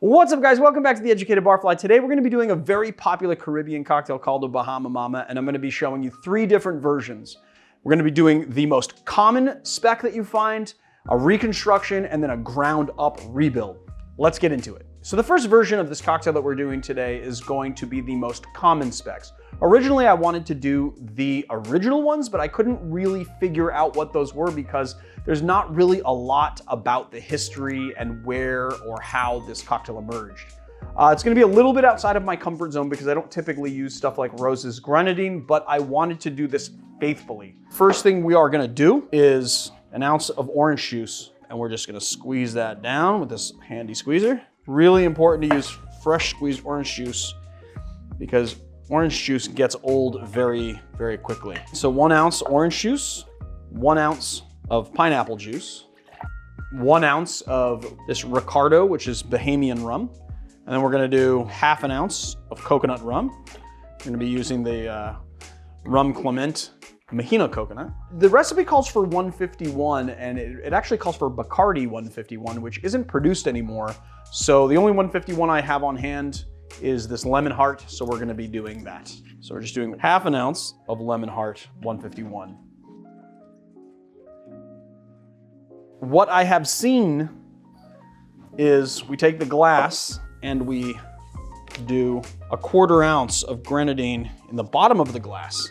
What's up, guys? Welcome back to The Educated Barfly. Today we're going to be doing a very popular Caribbean cocktail called the Bahama Mama, and I'm going to be showing you 3 different versions. We're going to be doing the most common spec that you find, a reconstruction, and then a ground up rebuild. Let's get into it. So the first version of this cocktail that we're doing today is going to be the most common specs. Originally, I wanted to do the original ones, but I couldn't really figure out what those were because there's not really a lot about the history and where or how this cocktail emerged. It's gonna be a little bit outside of my comfort zone because I don't typically use stuff like Rose's grenadine, but I wanted to do this faithfully. First thing we are gonna do is an ounce of orange juice, and we're just gonna squeeze that down with this handy squeezer. Really important to use fresh squeezed orange juice because orange juice gets old very, very quickly. So 1 ounce orange juice, 1 ounce of pineapple juice, 1 ounce of this Ricardo, which is Bahamian rum. And then we're gonna do 1/2 ounce of coconut rum. We're gonna be using the Rum Clement Mahina coconut. The recipe calls for 151, and it actually calls for Bacardi 151, which isn't produced anymore. So the only 151 I have on hand is this Lemon Heart, so we're gonna be doing that. So we're just doing 1/2 ounce of Lemon Heart 151. What I have seen is we take the glass and we do 1/4 ounce of grenadine in the bottom of the glass.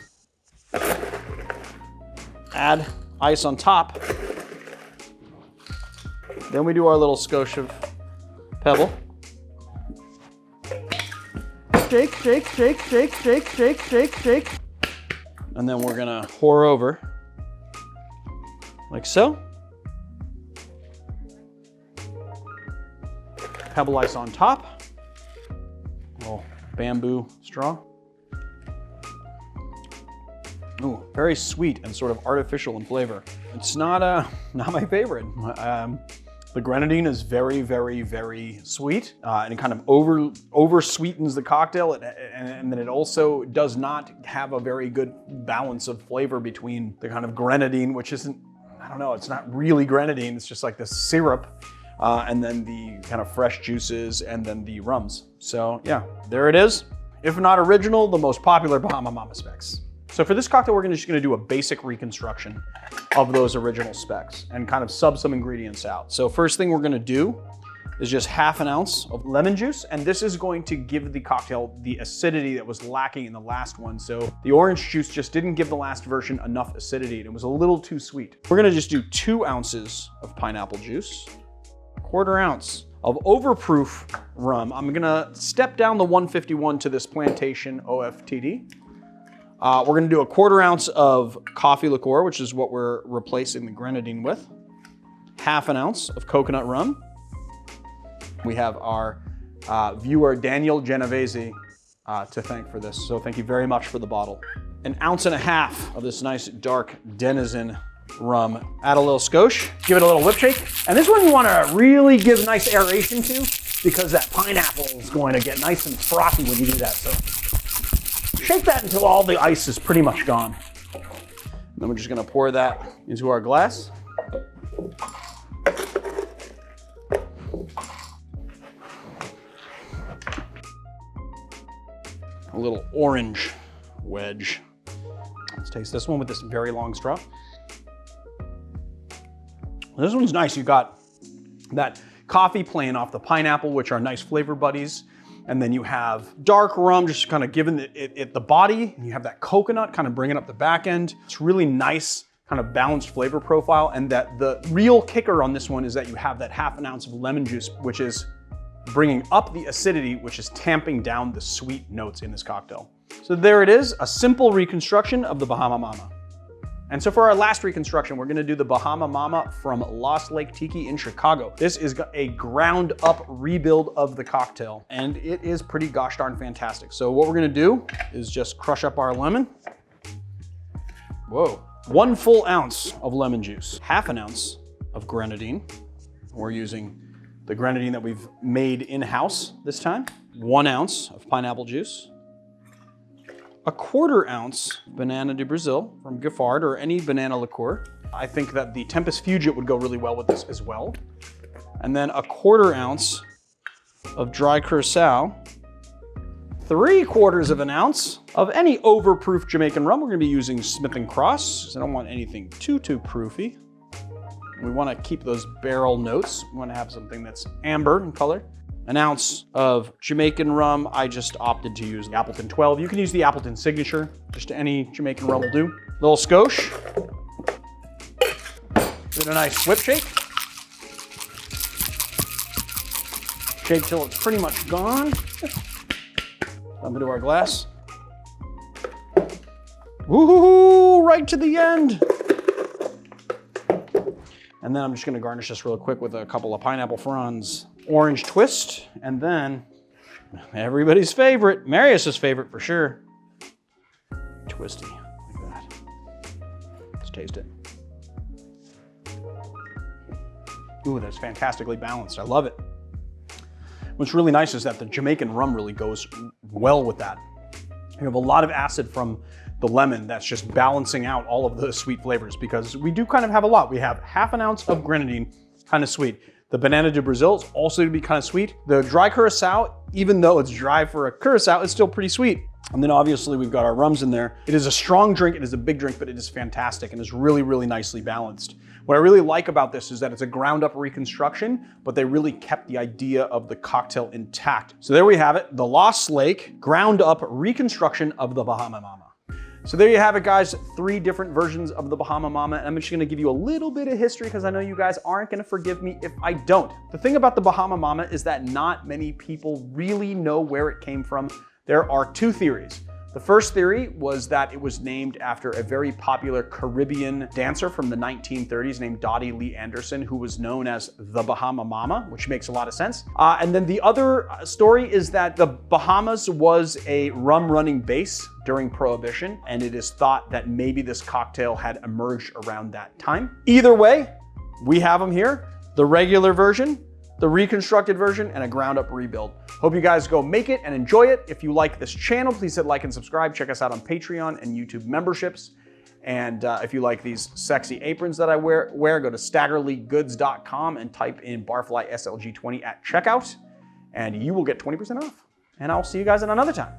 Add ice on top. Then we do our little skosh of pebble. Shake, shake, shake, shake, shake, shake, shake, shake. And then we're gonna pour over like so. Pebble ice on top. Little bamboo straw. Ooh, very sweet and sort of artificial in flavor. It's not my favorite. The grenadine is very, very, very sweet, and it kind of over sweetens the cocktail, and then it also does not have a very good balance of flavor between the kind of grenadine, which isn't, I don't know, it's not really grenadine, it's just like this syrup, and then the kind of fresh juices, and then the rums. So yeah, there it is. If not original, the most popular Bahama Mama specs. So for this cocktail, we're just gonna do a basic reconstruction of those original specs and kind of sub some ingredients out. So first thing we're gonna do is just 1/2 ounce of lemon juice, and this is going to give the cocktail the acidity that was lacking in the last one. So the orange juice just didn't give the last version enough acidity, and it was a little too sweet. We're gonna just do 2 ounces of pineapple juice, 1/4 ounce of overproof rum. I'm gonna step down the 151 to this Plantation OFTD. We're gonna do 1/4 ounce of coffee liqueur, which is what we're replacing the grenadine with. 1/2 ounce of coconut rum. We have our viewer, Daniel Genovese, to thank for this. So thank you very much for the bottle. 1.5 ounces of this nice dark Denizen rum. Add a little skosh, give it a little whip shake. And this one you wanna really give nice aeration to because that pineapple is going to get nice and frothy when you do that. So shake that until all the ice is pretty much gone. And then we're just gonna pour that into our glass. A little orange wedge. Let's taste this one with this very long straw. This one's nice. You got that coffee playing off the pineapple, which are nice flavor buddies. And then you have dark rum, just kind of giving it the body. And you have that coconut kind of bringing up the back end. It's really nice, kind of balanced flavor profile. And that the real kicker on this one is that you have that 1/2 ounce of lemon juice, which is bringing up the acidity, which is tamping down the sweet notes in this cocktail. So there it is, a simple reconstruction of the Bahama Mama. And so for our last reconstruction, we're gonna do the Bahama Mama from Lost Lake Tiki in Chicago. This is a ground up rebuild of the cocktail, and it is pretty gosh darn fantastic. So what we're gonna do is just crush up our lemon. Whoa. 1 full ounce of lemon juice, 1/2 ounce of grenadine. We're using the grenadine that we've made in-house this time. 1 ounce of pineapple juice. 1/4 ounce Banana de Brazil from Giffard or any banana liqueur. I think that the Tempest Fugit would go really well with this as well. And then 1/4 ounce of dry curacao, 3/4 of an ounce of any overproof Jamaican rum. We're gonna be using Smith & Cross, because I don't want anything too proofy. We wanna keep those barrel notes. We wanna have something that's amber in color. An ounce of Jamaican rum. I just opted to use the Appleton 12. You can use the Appleton Signature. Just any Jamaican rum will do. Little skosh. Give it a nice whip shake. Shake till it's pretty much gone. Dump into our glass. Woohoo! Right to the end. And then I'm just gonna garnish this real quick with a couple of pineapple fronds. Orange twist, and then everybody's favorite, Marius's favorite for sure. Twisty, like that. Let's taste it. Ooh, that's fantastically balanced. I love it. What's really nice is that the Jamaican rum really goes well with that. You have a lot of acid from the lemon that's just balancing out all of the sweet flavors, because we do kind of have a lot. We have 1/2 ounce of grenadine, kind of sweet. The Banana de Brazil is also to be kind of sweet. The dry curacao, even though it's dry for a curacao, it's still pretty sweet. And then obviously we've got our rums in there. It is a strong drink, it is a big drink, but it is fantastic and is really, really nicely balanced. What I really like about this is that it's a ground up reconstruction, but they really kept the idea of the cocktail intact. So there we have it, the Lost Lake ground up reconstruction of the Bahama Mama. So there you have it, guys. 3 different versions of the Bahama Mama. And I'm just gonna give you a little bit of history because I know you guys aren't gonna forgive me if I don't. The thing about the Bahama Mama is that not many people really know where it came from. There are 2 theories. The first theory was that it was named after a very popular Caribbean dancer from the 1930s named Dottie Lee Anderson, who was known as the Bahama Mama, which makes a lot of sense. And then the other story is that the Bahamas was a rum running base during Prohibition, and it is thought that maybe this cocktail had emerged around that time. Either way, we have them here, the regular version, the reconstructed version, and a ground up rebuild. Hope you guys go make it and enjoy it. If you like this channel, please hit like and subscribe. Check us out on Patreon and YouTube memberships. And if you like these sexy aprons that I wear, go to staggerlygoods.com and type in Barfly SLG20 at checkout, and you will get 20% off. And I'll see you guys at another time.